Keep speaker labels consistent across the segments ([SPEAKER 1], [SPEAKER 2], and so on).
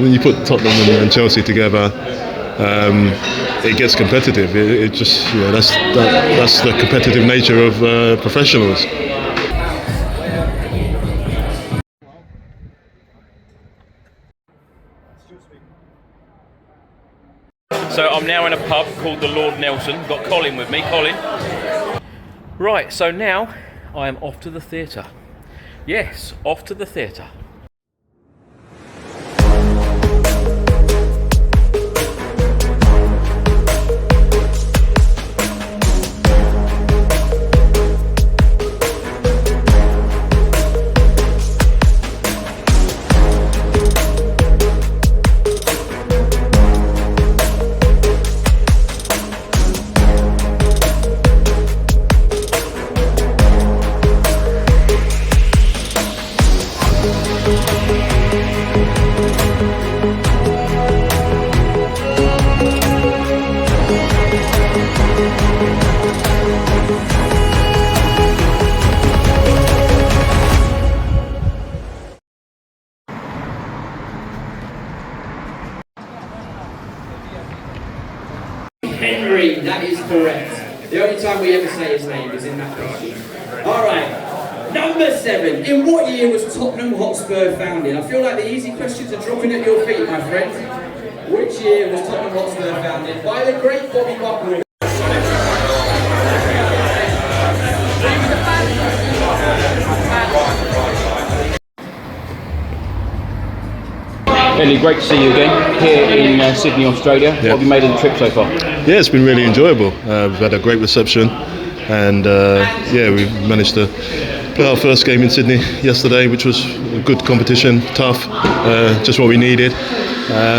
[SPEAKER 1] when you put Tottenham and Chelsea together, it gets competitive. It just, that's the competitive nature of professionals.
[SPEAKER 2] So I'm now in a pub called the Lord Nelson. Got Colin with me. Colin. Right, so now I am off to the theatre. Yes, off to the theatre.
[SPEAKER 3] Henry, that is correct. The only time we ever say his name is in that question. Alright, number 7. In what year was Tottenham Hotspur founded? I feel like the easy questions are dropping at your feet, my friend. Which year was Tottenham Hotspur founded? By the great Bobby Buckner.
[SPEAKER 2] Ledley, great to see you again here in Sydney, Australia. What have you made of the trip so far?
[SPEAKER 1] Yeah, it's been really enjoyable. We've had a great reception, and we managed to play our first game in Sydney yesterday, which was a good competition, tough, just what we needed.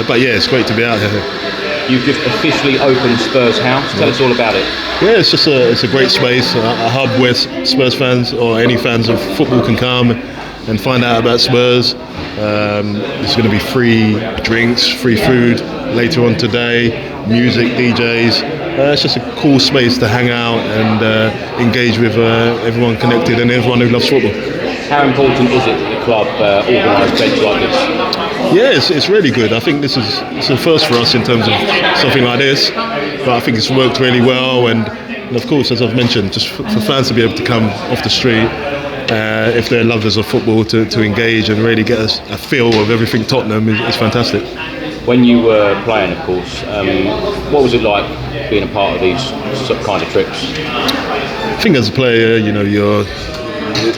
[SPEAKER 1] But yeah, it's great to be out here.
[SPEAKER 2] You've just officially opened Spurs House. Tell us all about it.
[SPEAKER 1] Yeah, it's a great space, a hub where Spurs fans or any fans of football can come and find out about Spurs. There's going to be free drinks, free food later on today, music, DJs. It's just a cool space to hang out and engage with everyone connected and everyone who loves football.
[SPEAKER 2] How important is it that the club organise events like this?
[SPEAKER 1] Yeah, it's really good. I think it's a first for us in terms of something like this, but I think it's worked really well. And of course, as I've mentioned, just for fans to be able to come off the street, if they're lovers of football, to engage and really get a feel of everything Tottenham is fantastic.
[SPEAKER 2] When you were playing, of course, what was it like being a part of these kind of trips?
[SPEAKER 1] I think as a player,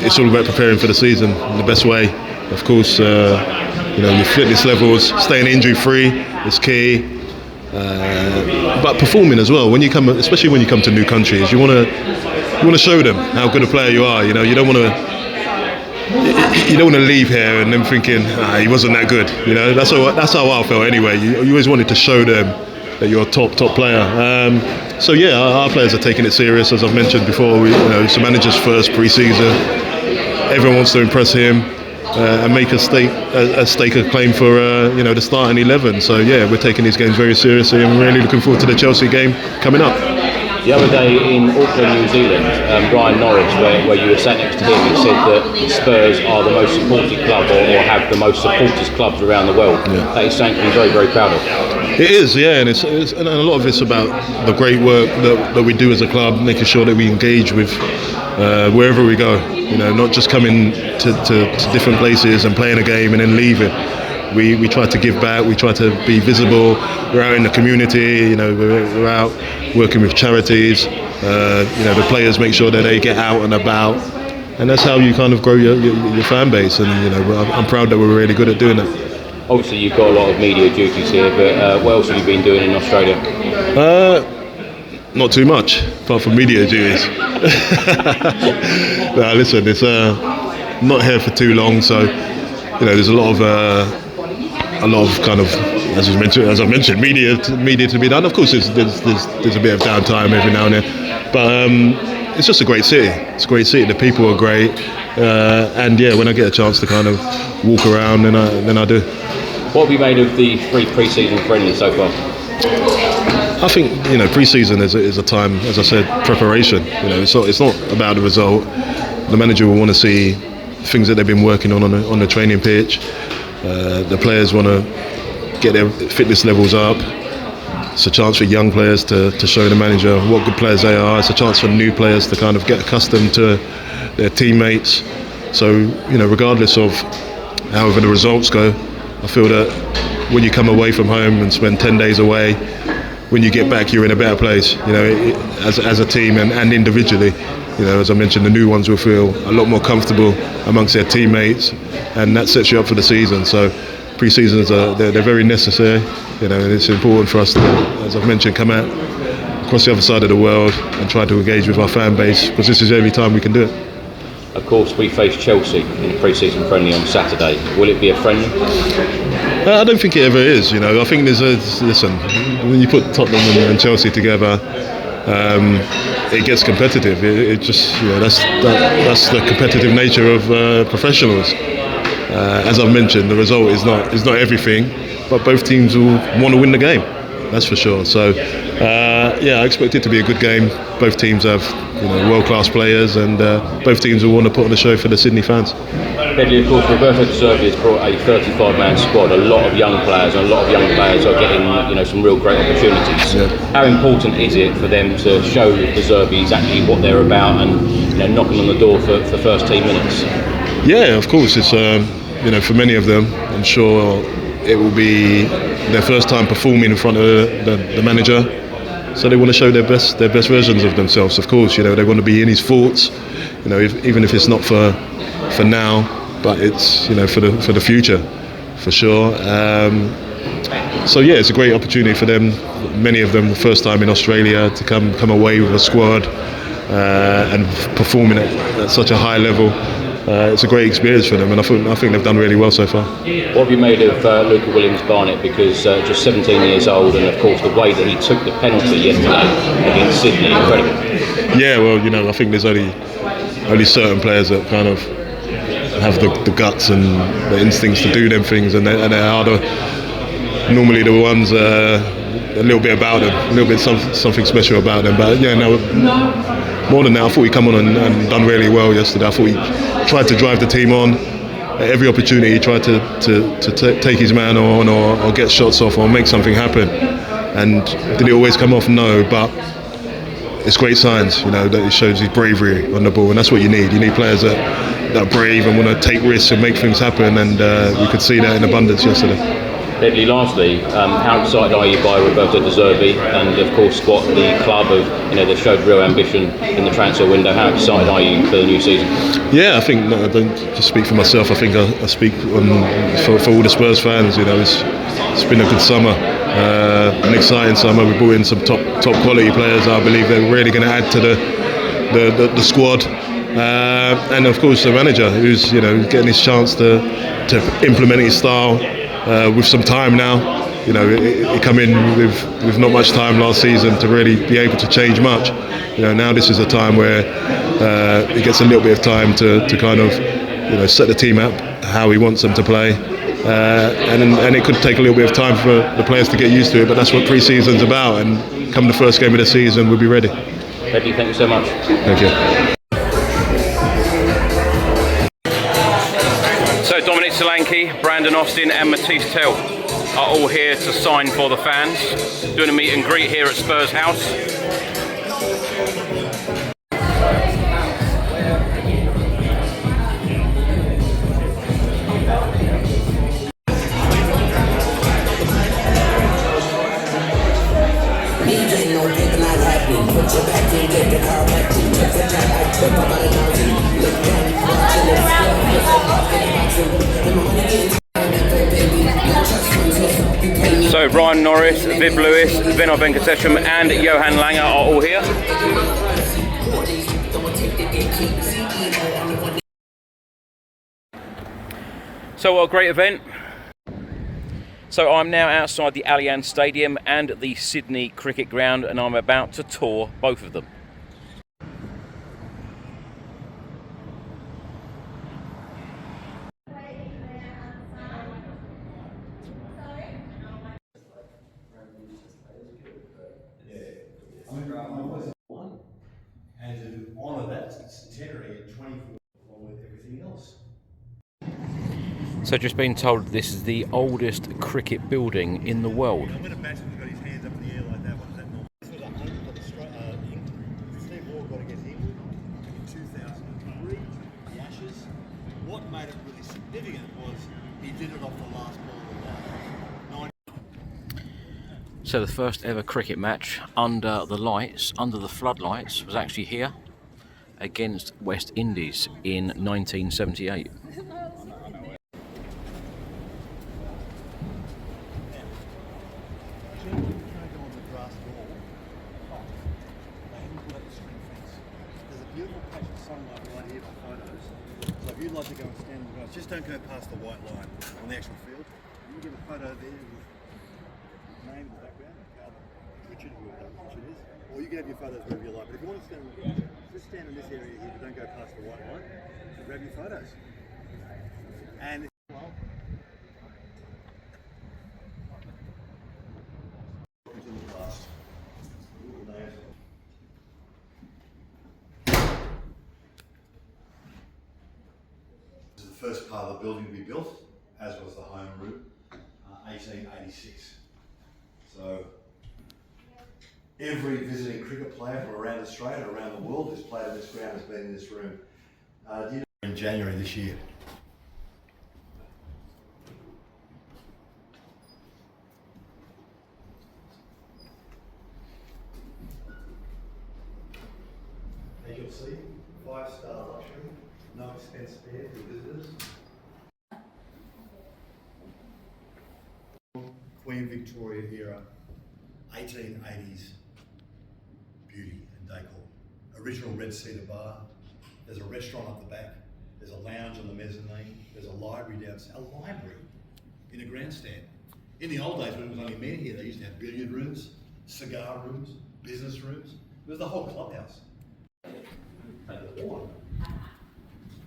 [SPEAKER 1] it's all about preparing for the season in the best way. Of course, your fitness levels, staying injury free is key. But performing as well. Especially when you come to new countries, you want to show them how good a player you are. You don't want to leave here and them thinking he wasn't that good. That's how I felt anyway. You always wanted to show them that you're a top player. So yeah, our players are taking it serious, as I've mentioned before. It's the manager's first pre-season. Everyone wants to impress him and make a stake a claim for the starting 11. So yeah, we're taking these games very seriously and really looking forward to the Chelsea game coming up.
[SPEAKER 2] The other day in Auckland, New Zealand, Ryan Norris, where you were sat next to him, he said that Spurs are the most supported club or have the most supporters clubs around the world. Yeah. That is something to be very, very proud of.
[SPEAKER 1] It is, yeah, and and a lot of it's about the great work that we do as a club, making sure that we engage with wherever we go. Not just coming to different places and playing a game and then leaving. We try to give back. We try to be visible. We're out in the community. We're out working with charities. The players make sure that they get out and about, and that's how you kind of grow your fan base. And I'm proud that we're really good at doing that.
[SPEAKER 2] Obviously, you've got a lot of media duties here, but what else have you been doing in Australia?
[SPEAKER 1] Not too much, apart from media duties. No, listen, it's not here for too long, so there's a lot of kind of, as I mentioned, media to be done. Of course, there's a bit of downtime every now and then, but it's just a great city. It's a great city. The people are great, and yeah, when I get a chance to kind of walk around, then I do.
[SPEAKER 2] What have you made of the 3 pre-season friendlies so far?
[SPEAKER 1] I think pre-season is a time, as I said, preparation. It's not about the result. The manager will want to see things that they've been working on the training pitch. The players want to get their fitness levels up. It's a chance for young players to show the manager what good players they are. It's a chance for new players to kind of get accustomed to their teammates. So, regardless of however the results go, I feel that when you come away from home and spend 10 days away, when you get back, you're in a better place, as a team and individually. As I mentioned, the new ones will feel a lot more comfortable amongst their teammates, and that sets you up for the season. So pre-seasons they're very necessary, and it's important for us to, as I've mentioned, come out across the other side of the world and try to engage with our fan base, because this is the only time we can do it.
[SPEAKER 2] Of course, we face Chelsea in the pre-season friendly on Saturday. Will it be a friendly?
[SPEAKER 1] I don't think it ever is. I think listen, when you put Tottenham and Chelsea together, it gets competitive. It just, that's the competitive nature of professionals. As I've mentioned, the result is not everything, but both teams will want to win the game. That's for sure. So, I expect it to be a good game. Both teams have world-class players, and both teams will want to put on a show for the Sydney fans.
[SPEAKER 2] Ledley, of course, Roberto De Zerbi has brought a 35-man squad. A lot of young players, and a lot of young players are getting some real great opportunities. Yeah. How important is it for them to show De Zerbi exactly what they're about and knocking on the door for first team minutes? Yeah,
[SPEAKER 1] of course. It's for many of them, I'm sure it will be their first time performing in front of the manager, so they want to show their best versions of themselves. Of course, they want to be in his thoughts, even if it's not for now, but it's for the future, for sure. It's a great opportunity for them. Many of them, the first time in Australia, to come away with a squad and performing at such a high level. It's a great experience for them, and I think they've done really well so far.
[SPEAKER 2] What have you made of Luca Williams-Barnett? Because just 17 years old, and of course the way that he took the penalty yesterday against Sydney, incredible.
[SPEAKER 1] Yeah, well, I think there's only certain players that kind of have the guts and the instincts to do them things, and they are normally the ones a little bit about them, a little bit something special about them. But more than that, I thought he come on and done really well yesterday. I thought he tried to drive the team on at every opportunity. He tried to take his man on or get shots off or make something happen. And did it always come off? No, but it's great signs, that it shows his bravery on the ball, and that's what you need. You need players that are brave and want to take risks and make things happen, and we could see that in abundance yesterday.
[SPEAKER 2] Ledley, lastly, how excited are you by Roberto De Zerbi, and of course what the club have, they've showed real ambition in the transfer window. How excited are you for the new season? Yeah,
[SPEAKER 1] I think, I don't just speak for myself, I think I speak for all the Spurs fans. It's been a good summer, an exciting summer. We brought in some top quality players. I believe they're really going to add to the squad. And of course the manager, who's getting his chance to implement his style with some time now. He come in with not much time last season to really be able to change much. Now this is a time where he gets a little bit of time to kind of set the team up how he wants them to play. And it could take a little bit of time for the players to get used to it, but that's what pre-season's about, and come the first game of the season we'll be ready.
[SPEAKER 2] Ledley, thank you so much.
[SPEAKER 1] Thank you.
[SPEAKER 2] So Dominic Solanke, Brandon Austin and Matisse Tell are all here to sign for the fans, doing a meet and greet here at Spurs House. So Ryan Norris, Viv Lewis, Vinod Venkatesham and Johan Langer are all here. So what a great event. So I'm now outside the Allianz Stadium and the Sydney Cricket Ground, and I'm about to tour both of them.
[SPEAKER 4] And to honour that centenary in 24 along with everything else.
[SPEAKER 2] So just been told this is the oldest cricket building in the world.
[SPEAKER 5] When a batsman's got his hands up in the air like that, what does that normal? This was a home for the Steve Waugh got against England in 2003, the Ashes. What made it really significant was he did it off the last ball of the line.
[SPEAKER 2] So the first ever cricket match under the lights, under the floodlights, was actually here against West Indies in 1978.
[SPEAKER 5] Like to go and stand in the grass. Just don't go past the white line on the actual field. You get a photo there with name in the background, Richard, whoever Richard is, or you can have your photos wherever you like. But if you want to stand, just stand in this area here, but don't go past the white line and grab your photos. And first part of the building to be built, as was the home room, 1886. So every visiting cricket player from around Australia, around the world, who's played in this ground has been in this room. In January this year. As you'll see, 5-star luxury. No expense spared for visitors. Queen Victoria era, 1880s beauty and decor. Original red cedar bar. There's a restaurant up the back. There's a lounge on the mezzanine. There's a library downstairs. A library in a grandstand. In the old days when it was only men here, they used to have billiard rooms, cigar rooms, business rooms. It was the whole clubhouse.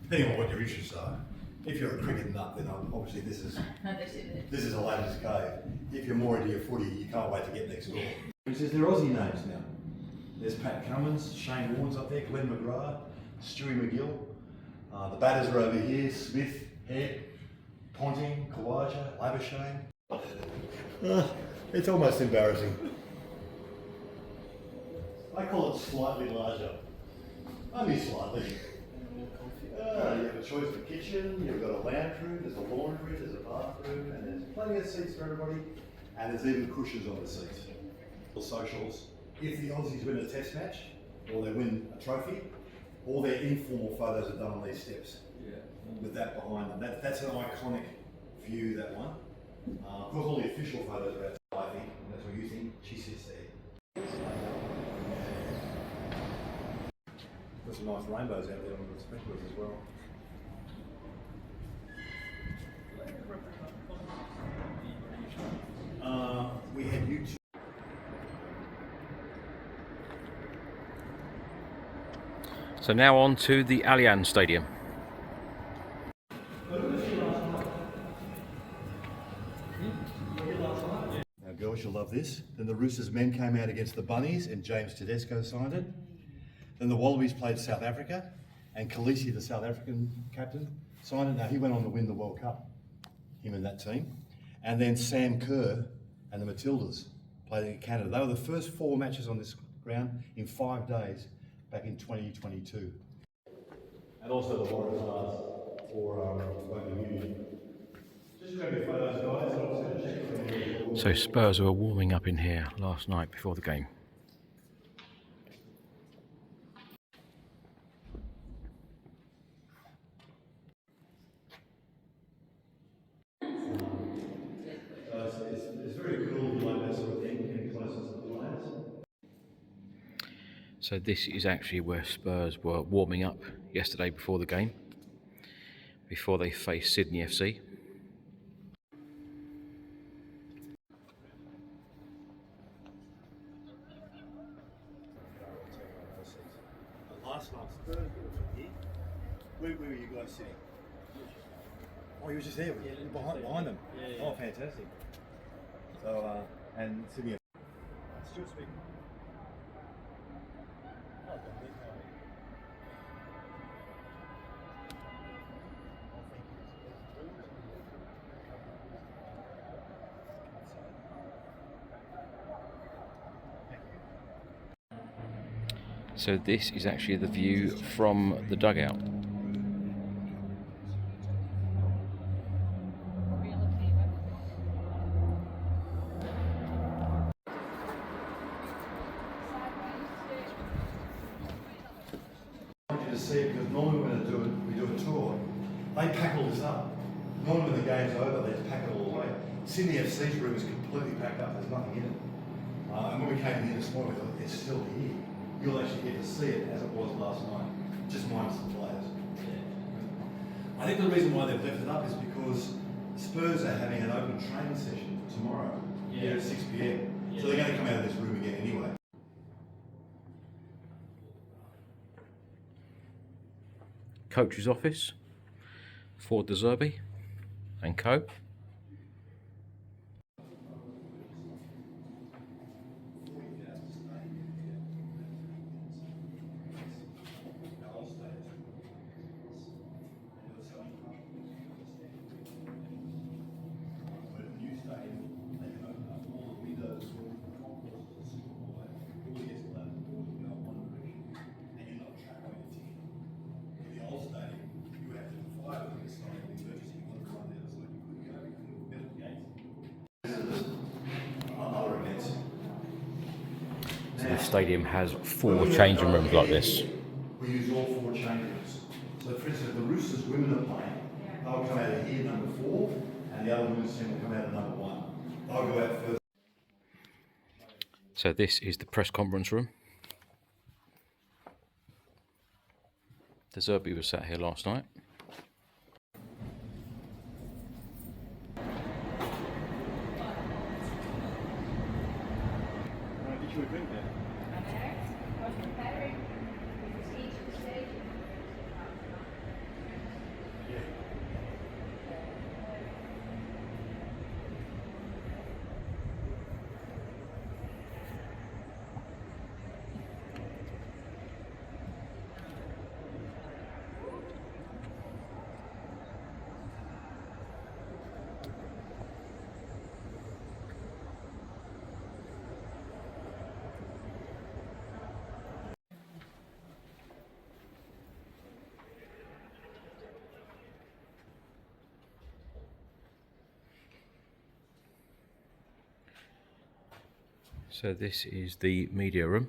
[SPEAKER 5] Depending on what your interests are. If you're a cricket nut, then obviously this is a ladder's cave. If you're more into your footy, you can't wait to get next door. He says they're Aussie names now. There's Pat Cummins, Shane Warne's up there, Glenn McGrath, Stewie McGill. The batters are over here: Smith, Head, Ponting, Kawaja, Labuschagne. It's almost embarrassing. I call it slightly larger. Only slightly. You have a choice of a kitchen, you've got a lounge room, there's a laundry, there's a bathroom, and there's plenty of seats for everybody, and there's even cushions on the seats. Socials, if the Aussies win a test match, or they win a trophy, all their informal photos are done on these steps. Yeah. With that behind them. That's an iconic view, that one. Of course, all the official photos are outside, I think, and that's what you think. She sits there. There's some nice rainbows out there on the sprinklers as well. We had YouTube.
[SPEAKER 2] So now on to the Allianz Stadium.
[SPEAKER 5] Now girls, you'll love this. Then the Roosters men came out against the Bunnies and James Tedesco signed it. Then the Wallabies played South Africa and Khaleesi, the South African captain, signed it. Now he went on to win the World Cup, him and that team. And then Sam Kerr and the Matildas played in Canada. They were the first 4 matches on this ground in 5 days back in 2022. And also the Warriors for Rugby Union. Just grab your photos, guys. I'm just going to check.
[SPEAKER 2] So Spurs were warming up in here last night before the game.
[SPEAKER 5] It's very cool if you like that sort of thing, getting closer to the players.
[SPEAKER 2] So this is actually where Spurs were warming up yesterday before the game, before they faced Sydney FC.
[SPEAKER 5] Last night, Spurs were here. Where were you guys sitting? Oh, you were just there, behind them. Yeah. Oh, fantastic. So, and Sydney. Still speaking. Oh, Dominic, how are you? Oh, thank you.
[SPEAKER 2] So this is actually the view from the dugout.
[SPEAKER 5] I want you to see it because normally when we do a tour, they pack all this up. Normally when the game's over, they just pack it all away. Sydney FC's room is completely packed up, there's nothing in it. And when we came in here this morning, we thought, it's still here. You'll actually get to see it as it was last night, just minus the players. I think the reason why they've left it up is because Spurs are having an open training session tomorrow here at 6 p.m. So they're going to come out of this room again anyway.
[SPEAKER 2] Coach's office for De Zerbi and co. The stadium has 4 changing rooms like this.
[SPEAKER 5] We use all 4 change rooms. So for instance, the Roosters women are playing, they'll come out of here number 4, and the other women's team will come out of number 1. They'll go out first.
[SPEAKER 2] So this is the press conference room. De Zerbi was sat here last night.
[SPEAKER 5] Get you a drink there.
[SPEAKER 2] So this is the media room.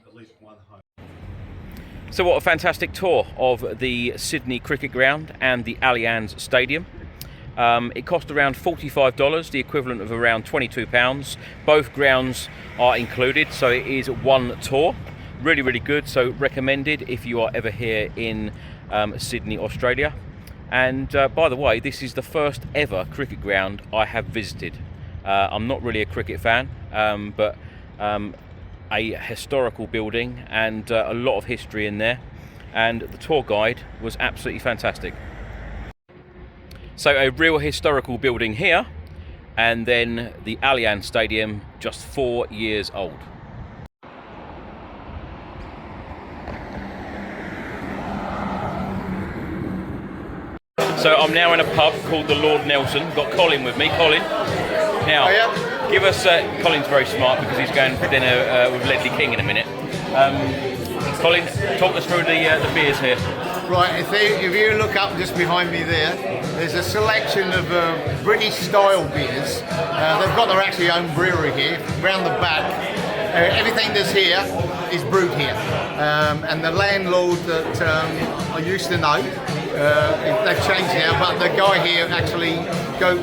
[SPEAKER 5] At least one home.
[SPEAKER 2] So what a fantastic tour of the Sydney Cricket Ground and the Allianz Stadium. It cost around $45, the equivalent of around £22. Both grounds are included, so it is one tour. Really, really good, so recommended if you are ever here in Sydney, Australia. And by the way, this is the first ever cricket ground I have visited. I'm not really a cricket fan, but a historical building and a lot of history in there, and the tour guide was absolutely fantastic. So a real historical building here, and then the Allianz Stadium, just 4 years old. So I'm now in a pub called the Lord Nelson. Got Colin with me. Colin, now give us, Colin's very smart because he's going for dinner with Ledley King in a minute. Colin, talk us through the beers here.
[SPEAKER 6] Right, if you look up just behind me there's a selection of British style beers. They've got their actually own brewery here. Round the back, everything that's here is brewed here. And the landlord that I used to know, they've changed now, but the guy here actually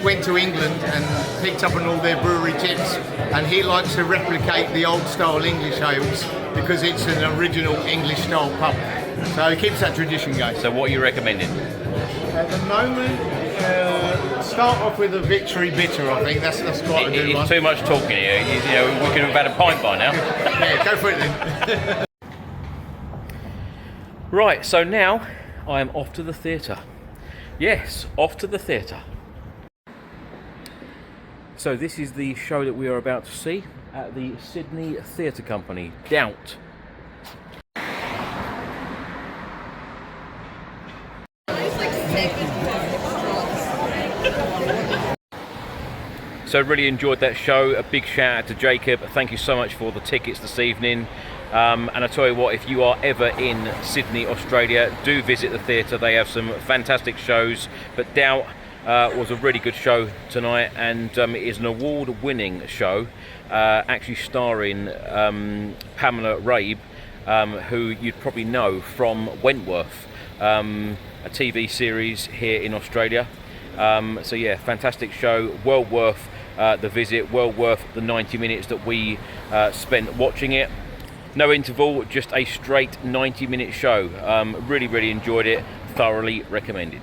[SPEAKER 6] went to England and picked up on all their brewery tips, and he likes to replicate the old style English ales because it's an original English style pub. So he keeps that tradition going.
[SPEAKER 2] So what are you recommending?
[SPEAKER 6] At the moment, start off with a victory bitter. I think that's quite a good one.
[SPEAKER 2] It's too much talking here. You know, we could have had a pint by now.
[SPEAKER 6] Yeah, go for it then.
[SPEAKER 2] Right, so now I am off to the theatre. Yes, off to the theatre. So this is the show that we are about to see at the Sydney Theatre Company, Doubt. So really enjoyed that show. A big shout out to Jacob. Thank you so much for the tickets this evening. And I tell you what, if you are ever in Sydney, Australia, do visit the theatre. They have some fantastic shows. But Doubt was a really good show tonight, and it is an award-winning show, actually starring Pamela Rabe, who you'd probably know from Wentworth, a TV series here in Australia. So yeah, fantastic show, well worth the visit, well worth the 90 minutes that we spent watching it. No interval, just a straight 90-minute show. Really enjoyed it, thoroughly recommended.